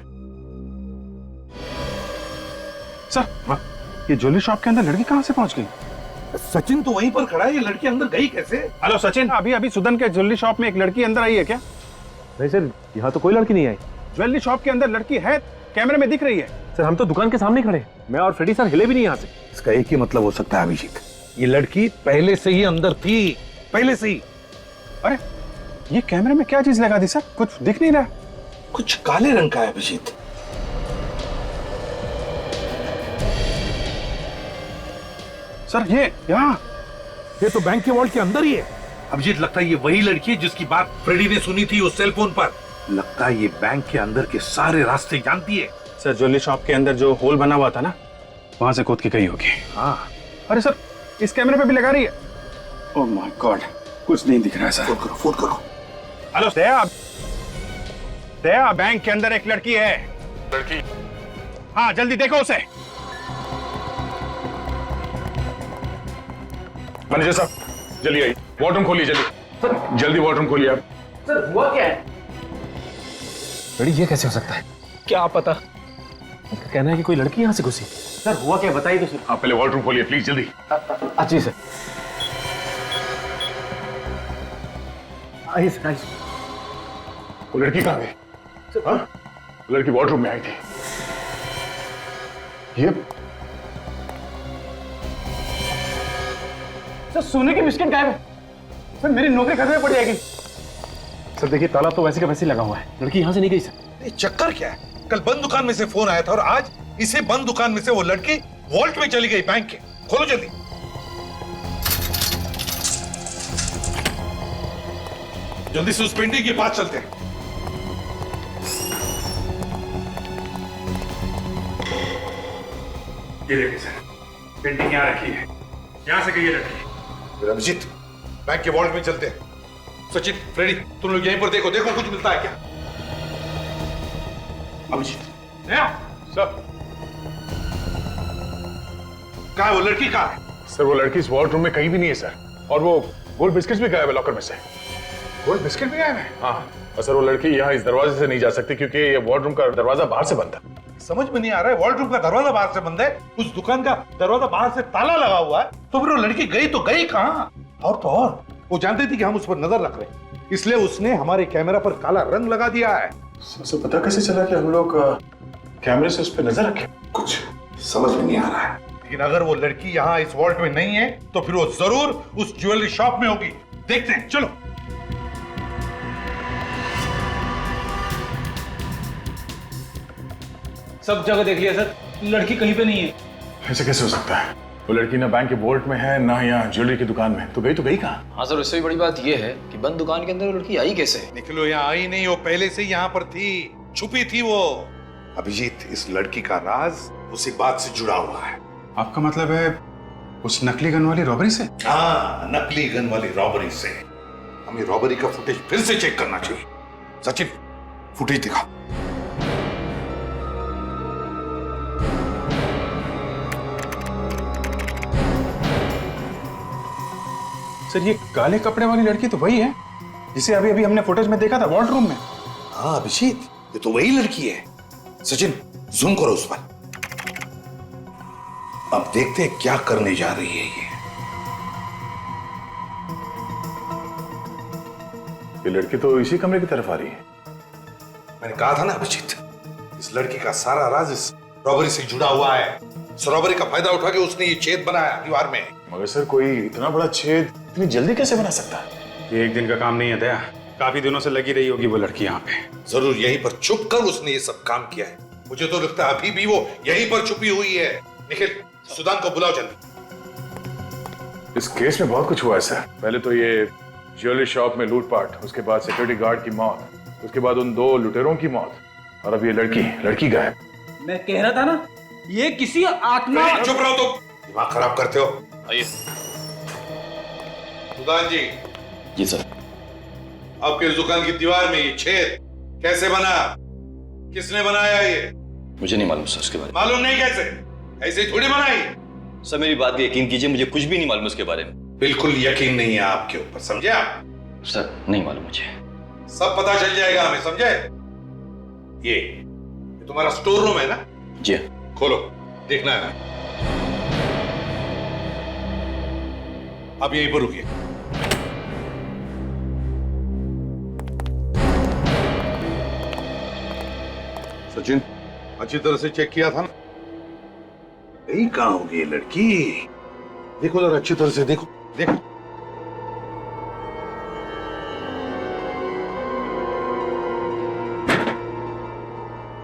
सर ये ज्वेलरी शॉप के अंदर लड़की कहाँ से पहुंच गई?
सचिन तो वहीं पर खड़ा है, ये लड़की अंदर गई कैसे?
हेलो सचिन, अभी अभी सुदन के ज्वेलरी शॉप में एक लड़की अंदर आई है क्या?
नहीं सर, यहाँ तो कोई लड़की नहीं आई।
ज्वेलरी शॉप के अंदर लड़की है, कैमरे में दिख रही है।
सर हम तो दुकान के सामने खड़े, मैं और फ्रेडी सर हिले भी नहीं यहाँ से।
इसका एक ही मतलब हो सकता है अभिजीत, ये लड़की पहले से ही अंदर थी, पहले से ही।
अरे ये कैमरे में क्या चीज लगा दी सर? कुछ दिख नहीं रहा।
कुछ काले रंग का है अभिजीत।
सर ये
तो बैंक के वॉल्ट के अंदर ही है। अभिजीत, लगता है ये वही लड़की है जिसकी बात फ्रेडी ने सुनी थी उस सेल फोन पर। लगता है ये बैंक के अंदर के सारे रास्ते जानती है।
सर ज्वेलरी शॉप के अंदर जो होल बना हुआ था ना, वहां से कूद के गई होगी।
हाँ।
अरे सर इस कैमरे पे भी लगा रही है। ओह माय गॉड, कुछ नहीं दिख रहा है सर।
फोन करो।
हेलो दया, बैंक के अंदर एक लड़की है।
लड़की।
हाँ जल्दी देखो उसे।
मैनेजर साहब जल्दी आइए, वॉर्डरूम खोलिए जल्दी। जल्दी वॉर्डरूम खोलिए आप।
सर हुआ क्या है?
लड़ी ये कैसे हो सकता है?
क्या पता।
उनका कहना है कि कोई लड़की यहाँ से घुसी।
सर हुआ क्या बताइए तो सर।
आप पहले वॉर्डरूम खोलिए प्लीज जल्दी।
जी सर। आइए सर, आइए।
वो लड़की कहाँ गई? हाँ? वो लड़की वॉर्डरूम में आई थी। ये
सर सोने की बिस्किट गायब है। सर मेरी नौकरी खतरे में पड़ जाएगी।
सर देखिए ताला तो वैसे का वैसे लगा हुआ है, लड़की यहाँ से नहीं गई सर।
ये चक्कर क्या है? कल बंद दुकान में से फोन आया था और आज इसे बंद दुकान में से वो लड़की वॉल्ट में चली गई बैंक के। खोलो जल्दी। जल्दी से उस पेंटिंग के पास चलते हैं।
ये देखिए सर, पेंटिंग यहाँ रखी है, यहाँ से गई है लड़की।
अभिजीत, बैंक के वॉल्ट में चलते हैं। सचिन, फ्रेडी, तुम लोग यहीं पर देखो, देखो कुछ मिलता है क्या। अभिजीत,
सर
कहाँ है वो लड़की? कहाँ है?
सर वो लड़की इस वॉर्डरूम में कहीं भी नहीं है सर, और वो गोल्ड बिस्किट्स भी गायब है लॉकर में से।
गोल्ड बिस्किट भी गायब है?
हाँ, और सर वो लड़की यहाँ इस दरवाजे से नहीं जा सकती क्योंकि ये वॉर्डरूम का दरवाजा बाहर से बंद है।
समझ में नहीं आ रहा है, वॉल्ट रूम का दरवाजा बाहर से बंद है, उस दुकान का दरवाजा बाहर से ताला लगा हुआ है, तो फिर वो लड़की गई तो गई कहाँ? और तो और वो जानती थी कि हम उस पर नजर रख रहे हैं, इसलिए उसने हमारे कैमरा पर काला रंग लगा दिया है।
सर पता कैसे चला कि हम लोग कैमरे से उस पर नजर रखें?
कुछ समझ में नहीं आ रहा है, लेकिन अगर वो लड़की यहाँ इस वॉल्ट में नहीं है तो फिर वो जरूर उस ज्वेलरी शॉप में होगी। देखते हैं, चलो।
सब जगह देख लिया सर, लड़की कहीं पे नहीं है।
ऐसे कैसे हो सकता है? वो लड़की ना बैंक के वॉल्ट में है ना यहाँ ज्वेलरी की दुकान में, तो गई कहाँ?
हाँ सर, उससे भी बड़ी बात यह है कि बंद दुकान के अंदर वो लड़की आई कैसे?
निकलो, यहाँ आई नहीं, वो पहले से यहाँ पर थी, छुपी थी वो। अभिजीत, इस लड़की का राज उसी बात से जुड़ा हुआ है।
आपका मतलब है उस नकली गन वाली रॉबरी से?
हाँ, नकली गन वाली रॉबरी से। हमें रॉबरी का फुटेज फिर से चेक करना चाहिए। सचिन, फुटेज दिखा।
सर ये काले कपड़े वाली लड़की तो वही है जिसे अभी अभी हमने फुटेज में देखा था वॉल्ट रूम में।
हाँ अभिजीत, ये तो वही लड़की है। सचिन, जूम करो उस पर। अब देखते हैं क्या करने जा रही है
ये लड़की तो इसी कमरे की तरफ आ रही है।
मैंने कहा था ना अभिजीत, इस लड़की का सारा राज इस रॉबरी से जुड़ा हुआ है। इस रॉबरी का फायदा उठा के उसने ये छेद बनाया दीवार में।
मगर सर कोई इतना बड़ा छेद इतनी जल्दी कैसे बना सकता है?
ये एक दिन का काम नहीं है दया, काफी दिनों से लगी रही होगी वो लड़की यहाँ पे।
जरूर यहीं पर छुप कर उसने ये सब काम किया है। मुझे तो लगता है अभी भी वो यहीं पर छुपी हुई है। निखिल, सुदान को बुलाओ जल्दी।
इस केस में बहुत कुछ हुआ है सर। पहले तो ये ज्वेलरी शॉप में लूटपाट, उसके बाद सिक्योरिटी गार्ड की मौत, उसके बाद उन 2 लुटेरों की मौत, और अब ये लड़की गायब।
मैं कह रहा था ना, ये किसी आत्मा।
चुप रहो तुम, दिमाग खराब करते हो।
आइए।
सुदान जी।
जी सर।
आपके इस दुकान की दीवार में ये छेद कैसे बना? किसने बनाया ये?
मुझे नहीं मालूम सर उसके बारे में।
मालूम नहीं कैसे? ऐसे ही थोड़ी बनाई।
सर मेरी बात पे यकीन कीजिए, मुझे कुछ भी नहीं मालूम उसके बारे में।
बिल्कुल यकीन नहीं है आपके ऊपर, समझे आप?
सर नहीं मालूम मुझे।
सब पता चल जाएगा हमें, समझे? ये तुम्हारा स्टोर रूम है ना?
जी।
खोलो, देखना है ना। अब यहीं पर रुकिए। सचिन, अच्छी तरह से चेक किया था ना? यही कहाँ होगी ये लड़की? देखो जरा अच्छी तरह से, देखो देखो।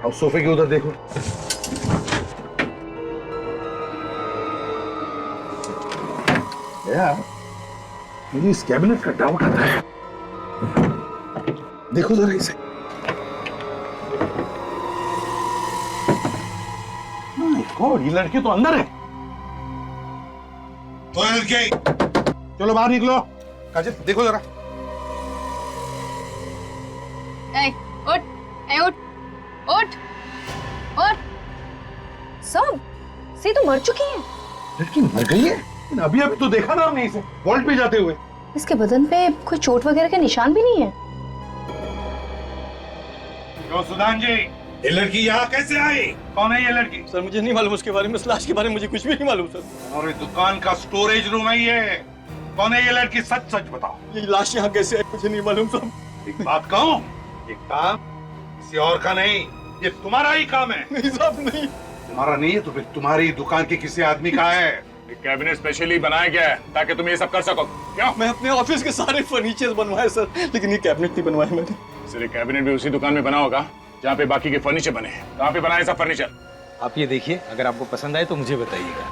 अब सोफे के उधर देखो। यार, मुझे इस कैबिनेट का डाउट आता है। देखो जरा इसे। गॉड, ये लड़की तो अंदर है। तो लड़की, चलो बाहर निकलो। काजल, देखो जरा।
उठ, उठ, उठ।
सब सी तो मर चुकी है।
लड़की मर गई है? अभी अभी तो देखा ना हमने इसे वॉल्ट पे जाते हुए।
इसके बदन पे कोई चोट वगैरह के निशान भी नहीं है।
क्यों सुदान जी, ये लड़की यहाँ कैसे आई? कौन है ये लड़की?
सर मुझे नहीं मालूम उसके बारे में, इस लाश के बारे में मुझे कुछ भी नहीं मालूम सर।
और दुकान का स्टोरेज रूम है ये। कौन है ये लड़की? सच सच बताओ।
ये लाश यहाँ कैसे आई मुझे नहीं मालूम सर।
एक बात कहूँ, ये काम किसी और का नहीं, ये तुम्हारा ही काम है।
नहीं साहब नहीं।
तुम्हारा नहीं है तो फिर तुम्हारी दुकान के किसी आदमी का है।
कैबिनेट स्पेशली बनाया गया है ताकि तुम ये सब कर सको। क्यों?
मैं अपने ऑफिस के सारे फर्नीचर बनवाए सर, लेकिन ये कैबिनेट नहीं बनवाया मैंने।
सिर्फ कैबिनेट भी उसी दुकान में बना होगा जहाँ पे बाकी के फर्नीचर बने हैं। कहाँ पे बनाए सब फर्नीचर?
आप ये देखिए, अगर आपको पसंद आए तो मुझे बताइएगा।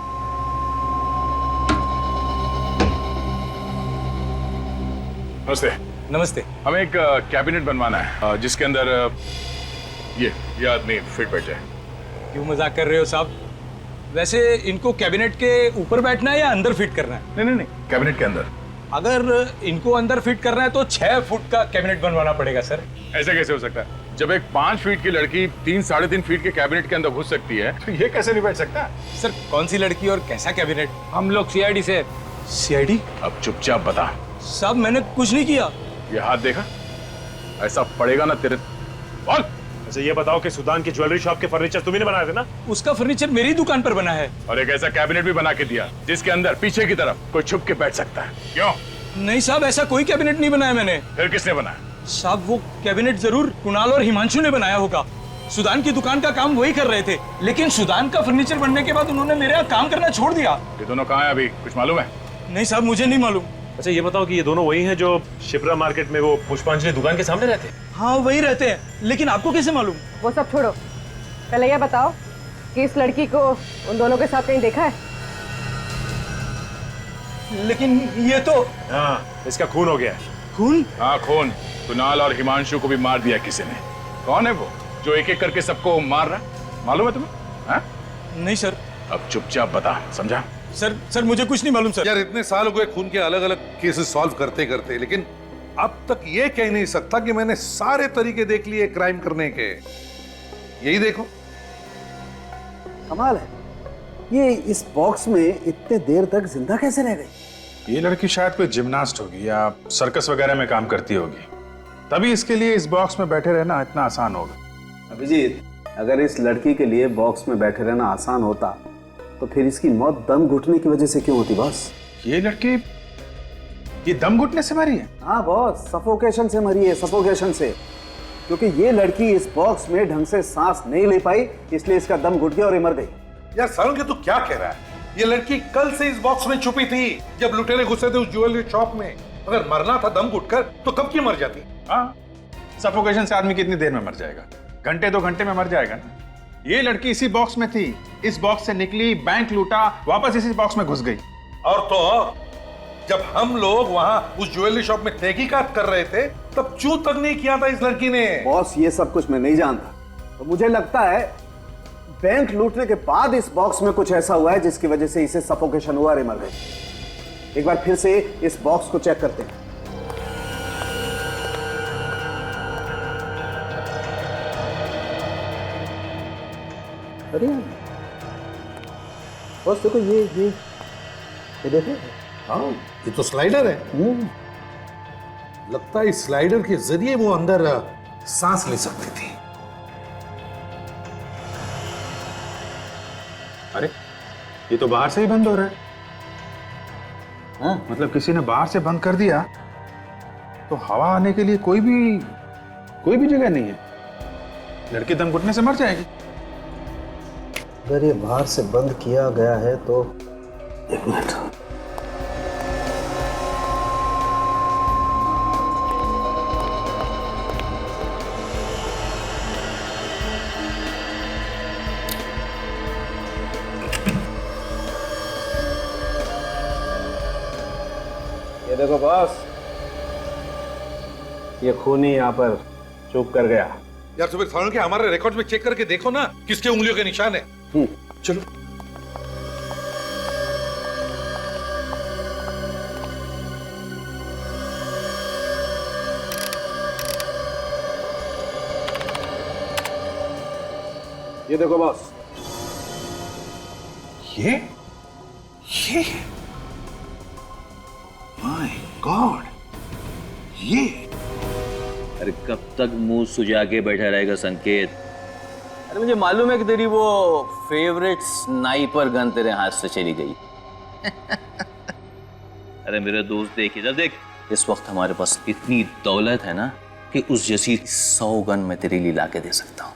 नमस्ते।
नमस्ते।
हमें एक कैबिनेट बनवाना है जिसके अंदर ये आदमी फिट बैठ जाए।
क्यों मजाक कर रहे हो साहब? वैसे इनको कैबिनेट के ऊपर बैठना है या अंदर फिट करना है?
नहीं, कैबिनेट के अंदर।
अगर इनको अंदर फिट करना है तो 6 फुट का कैबिनेट बनवाना पड़ेगा सर।
ऐसे कैसे हो सकता है? जब एक 5 फीट की लड़की 3-3.5 फीट के कैबिनेट के अंदर घुस सकती है तो ये कैसे नहीं बैठ सकता?
सर कौन सी लड़की और कैसा कैबिनेट? हम लोग सीआईडी से। सीआईडी?
अब चुपचाप बता।
साहब मैंने कुछ नहीं किया।
ये हाथ देखा? ऐसा पड़ेगा ना तेरे। बोल।
अच्छा ये बताओ कि सुदान की ज्वेलरी शॉप के फर्नीचर तुम्ही ने बनाए थे ना?
उसका फर्नीचर मेरी दुकान पर बना है।
और एक ऐसा कैबिनेट भी बना के दिया जिसके अंदर पीछे की तरफ कोई छुप के बैठ सकता है। क्यों?
नहीं साहब, ऐसा कोई कैबिनेट नहीं बनाया मैंने।
फिर किसने बनाया?
साहब वो कैबिनेट जरूर कुणाल और हिमांशु ने बनाया होगा। सुदान की दुकान का काम वही कर रहे थे, लेकिन सुदान का फर्नीचर बनने के बाद उन्होंने मेरे यहाँ काम करना छोड़ दिया।
ये दोनों कहाँ हैं अभी? कुछ मालूम है?
नहीं साहब मुझे नहीं मालूम।
अच्छा ये बताओ कि ये दोनों वही हैं जो शिप्रा मार्केट में वो पुष्पांजलि दुकान के सामने रहते हैं?
हाँ वही रहते हैं, लेकिन आपको कैसे मालूम?
वो सब छोड़ो, पहले ये बताओ कि इस लड़की को उन दोनों के साथ कहीं देखा है?
लेकिन ये तो।
हाँ, इसका खून हो गया है।
खून?
हाँ खून। कुणाल और हिमांशु को भी मार दिया किसी ने। कौन है वो जो एक एक करके सबको मार रहा? मालूम है तुम्हें? हाँ?
नहीं सर।
अब चुपचाप बता, समझा?
सर मुझे कुछ नहीं मालूम सर।
यार इतने साल हो गए खून के अलग अलग केसेस सॉल्व करते करते, लेकिन अब तक ये कह नहीं सकता कि मैंने सारे तरीके देख लिए क्राइम करने के। यही देखो।
कमाल है, ये इस बॉक्स में इतने देर तक जिंदा कैसे रह गई?
ये लड़की शायद कोई जिम्नास्ट होगी या सर्कस वगैरह में काम करती होगी, तभी इसके लिए इस बॉक्स में बैठे रहना इतना आसान होगा।
अभिजीत, अगर इस लड़की के लिए बॉक्स में बैठे रहना आसान होता तो फिर इसकी मौत दम घुटने की वजह से क्यों होती बॉस?
ये लड़की ये दम घुटने से मरी है?
हाँ बॉस, सफोकेशन से मरी है, सफोकेशन से। क्योंकि ये लड़की इस बॉक्स में ढंग से सांस नहीं ले पाई, इसलिए इसका दम घुट गया और ये मर गई।
यार सारुण के तू क्या कह रहा है? ये लड़की कल से इस बॉक्स में छुपी थी जब लुटेरे घुसे थे उस ज्वेलरी शॉप में। अगर मरना था दम घुटकर तो कब की मर जाती?
हाँ, सफोकेशन से आदमी कितनी देर में मर जाएगा? घंटे 2 घंटे में मर जाएगा ना। ये लड़की इसी बॉक्स में थी, इस बॉक्स से निकली, बैंक लूटा, वापस इसी बॉक्स में घुस गई।
और तो और, जब हम लोग वहां उस ज्वेलरी शॉप में तहकीकात कर रहे थे तब चूं तक नहीं किया था इस लड़की ने।
बॉस ये सब कुछ मैं नहीं जानता, तो मुझे लगता है बैंक लूटने के बाद इस बॉक्स में कुछ ऐसा हुआ है जिसकी वजह से इसे सफोकेशन हुआ और मर गई। एक बार फिर से इस बॉक्स को चेक करते हैं। अरे बस देखो ये देखो।
हाँ ये तो स्लाइडर है। लगता है इस स्लाइडर के जरिए वो अंदर सांस ले सकती थी।
अरे ये तो बाहर से ही बंद हो रहा है। हाँ, मतलब किसी ने बाहर से बंद कर दिया तो हवा आने के लिए कोई भी जगह नहीं है। लड़की दम घुटने से मर जाएगी।
अगर ये बाहर से बंद किया गया है तो एक मिनट। ये देखो बॉस, ये खूनी यहाँ पर चुप कर गया।
यार सुबह सारुण के हमारे रिकॉर्ड में चेक करके देखो ना किसके उंगलियों के निशान है। चलो।
ये देखो बॉस,
ये माय गॉड, ये
अरे कब तक मुंह सुजा के बैठा रहेगा संकेत? अरे मुझे मालूम है कि तेरी वो फेवरेट स्नाइपर गन तेरे हाथ से चली गई। अरे मेरे दोस्त देख इधर देख, इस वक्त हमारे पास इतनी दौलत है ना कि उस जैसी 100 गन मैं तेरे लिए ला के दे सकता हूँ।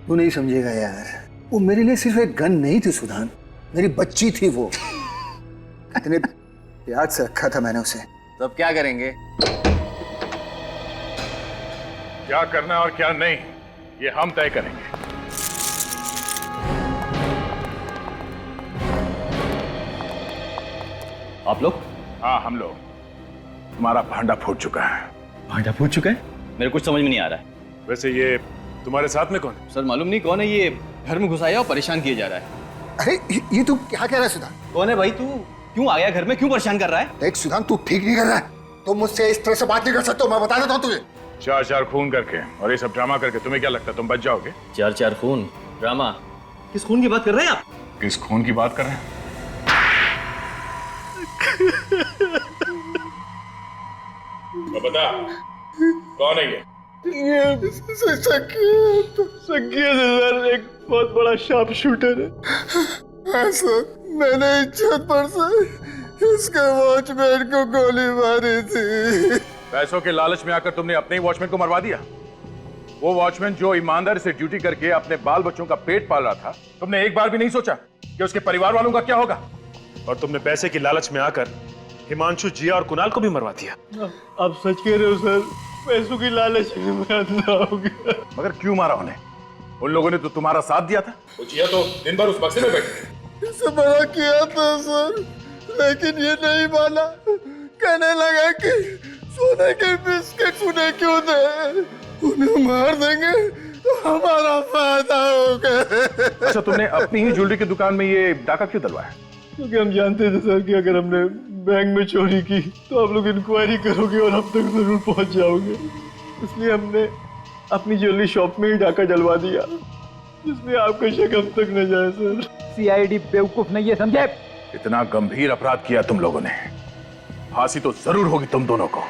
तू नहीं समझेगा यार, वो मेरे लिए सिर्फ एक गन नहीं थी सुधान, मेरी बच्ची थी वो। इतने प्यार से रखा था मैंने उसे।
तो अब क्या करेंगे?
क्या करना है और क्या नहीं, ये हम तय करेंगे।
आप लोग?
हाँ, हम लोग। तुम्हारा भांडा फूट चुका है।
भांडा फूट चुका है? मेरे कुछ समझ में नहीं आ रहा है।
वैसे ये तुम्हारे साथ में कौन है?
सर मालूम नहीं कौन है, ये घर में घुसाया और परेशान किया जा रहा है।
अरे ये तू क्या कह रहा है सुधान?
कौन है भाई तू? क्यों आया घर में, क्यों परेशान कर रहा है?
देख सुधान, तू ठीक नहीं कर रहा है। तुम मुझसे इस तरह से बात नहीं कर सकते हो, मैं बता देता हूँ तुझे।
4 खून करके और ये सब ड्रामा करके तुम्हें क्या लगता है तुम बच जाओगे?
4 खून? ड्रामा? किस खून की बात कर रहे हैं आप?
किस खून की बात कर रहे हैं? तो बता, कौन है ये?
संकेत सर, एक बहुत बड़ा शार्प शूटर है। हाँ सर, मैंने इज्जत पर से इसके वॉचमैन को गोली मारी थी।
पैसों के लालच में आकर तुमने अपने ही वॉचमैन को मरवा दिया। वो वॉचमैन जो ईमानदारी से ड्यूटी करके अपने बाल बच्चों का पेट पाल रहा था, तुमने एक बार भी नहीं सोचा कि उसके परिवार वालों का क्या होगा?
और तुमने पैसे की लालच में आकर हिमांशु, जिया और कुणाल को भी मरवा दिया।
आप सच कह रहे हो सर, पैसों की लालच में मैं अंधा हो गया।
मगर क्यों मारा उन्हें? उन लोगों ने तो तुम्हारा साथ दिया था। वो जिया तो दिन भर उस बक्से में बैठी।
इसे मना किया था सर, लेकिन ये नहीं माना। कहने लगा कि सोने के बिस्किट उन्हें क्यों दे, उन्हें मार देंगे तो हमारा फायदा होगा।
अच्छा, तुमने अपनी ही ज्वेलरी की दुकान में ये डाका क्यों डलवाया?
क्योंकि हम जानते थे सर कि अगर हमने बैंक में चोरी की तो आप लोग इंक्वायरी करोगे और हम तक जरूर पहुंच जाओगे। इसलिए हमने अपनी ज्वेलरी शॉप में ही डाका डलवा दिया, जिसमें आपका शक हम तक न जाए सर।
सीआईडी बेवकूफ नहीं है, समझे?
इतना गंभीर अपराध किया तुम लोगों ने, फांसी तो जरूर होगी तुम दोनों को।